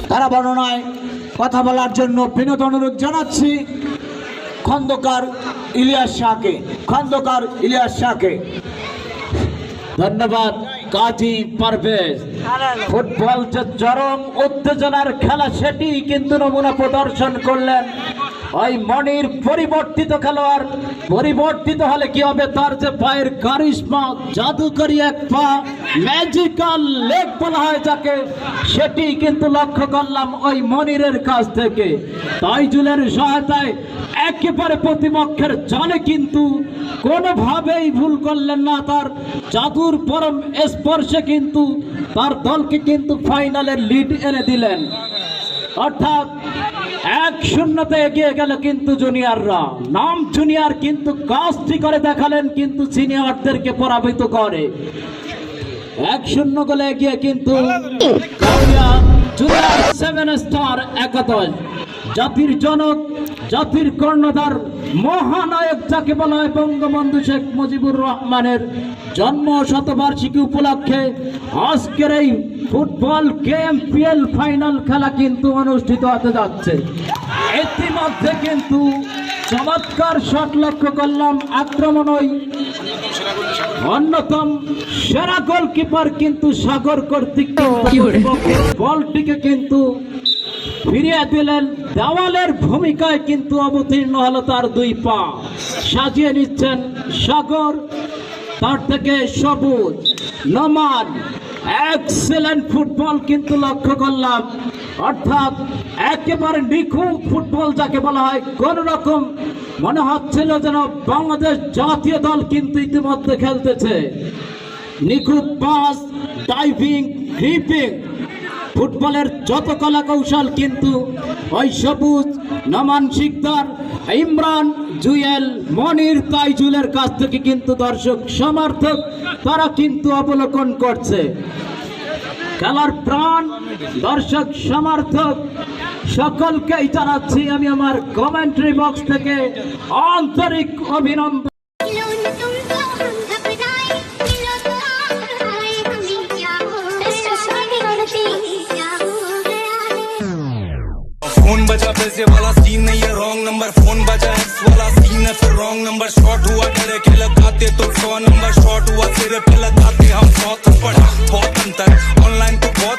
তারা বর্ণনায় কথা বলার জন্য বিনোদ অনুরোধ জানাচ্ছি খন্দকার ইলিয়াস শাহকে। ধন্যবাদ কাজী পারভেজ। ফুটবল যে চরম উত্তেজনার খেলা সেটি কিন্তু নমুনা প্রদর্শন করলেন। ওই মনির পরিবর্তিত খেলোয়াড়, পরিবর্তিত হলে কি হবে, তার যে পায়ের কারিশমা, জাদুকরী এক পা, ম্যাজিক্যাল লেগ বলা হয় যাকে, সেটি কিন্তু লক্ষ্য করলাম ওই মনিরের কাছ থেকে। তাইজুলের সহায়তায় একেবারে প্রতিপক্ষের জালে কিন্তু কোনোভাবেই ভুল করলেন না। তার জাদুর পরম স্পর্শে কিন্তু তার দলকে কিন্তু ফাইনালের লিড এনে দিলেন। অর্থাৎ 1-0 এগিয়ে গেল কিন্তু জুনিয়ররা। নাম জুনিয়র কিন্তু কাজটি করে দেখালেন, কিন্তু সিনিয়রদেরকে পরাজিত করে 1-0 গোলে এগিয়ে কিন্তু জুনিয়র 7 স্টার একাদশ। জাতির জনক, জাতির কর্ণধার, মহানায়ক যাকে বলা হয়, বঙ্গবন্ধু শেখ মুজিবুর রহমানের জন্ম শতবার্ষিকী উপলক্ষে আজকের এই ফুটবল কেএমপিএল ফাইনাল খেলা কিন্তু অনুষ্ঠিত হতে যাচ্ছে। ইতিমধ্যে কিন্তু চমৎকার শট লক্ষ্য করলাম আক্রমণ ওই অন্যতম সেরা গোলকিপার কিন্তু সাগর কর্তৃক বলটিকে কিন্তু ফিরিয়ে দিলেন। দেওয়ালের ভূমিকায় কিন্তু অবতীর্ণ হলো তার দুই পা, সাজিয়ে নিচ্ছেন সাগর, তার থেকে সবুজ নমান। এক্সেলেন্ট ফুটবল কিন্তু লক্ষ্য করলাম, অর্থাৎ একেবারে নিখুঁত ফুটবল যাকে বলা হয়। কোন রকম মনে হচ্ছিল যেন বাংলাদেশ জাতীয় দল কিন্তু ইতিমধ্যে খেলতেছে। নিখুঁত পাস, ডাইভিং, গ্রিপিং, ফুটবলের যত কলা কৌশল কিন্তু ওই সবুজ, নমান শিকদার, ইমরান, জুয়েল, মনির, তাইজুলের কাছ থেকে কিন্তু দর্শক সমর্থক তারা কিন্তু অবলোকন করছে। খেলার প্রাণ, দর্শক সমর্থক সকলকেই জানাচ্ছি আমি আমার কমেন্ট্রি বক্স থেকে আন্তরিক অভিনন্দন। फोन बजा पैसे वाला सीन नहीं है, रॉन्ग नंबर। फोन बजा एक्स वाला सीन है, फिर रॉन्ग नंबर। शॉट हुआ डरे के लगाते तो 100 नंबर, शॉट हुआ सिरे पे लगाते हम 100 थप्पड़। बहुत अंतर ऑनलाइन तो बहुत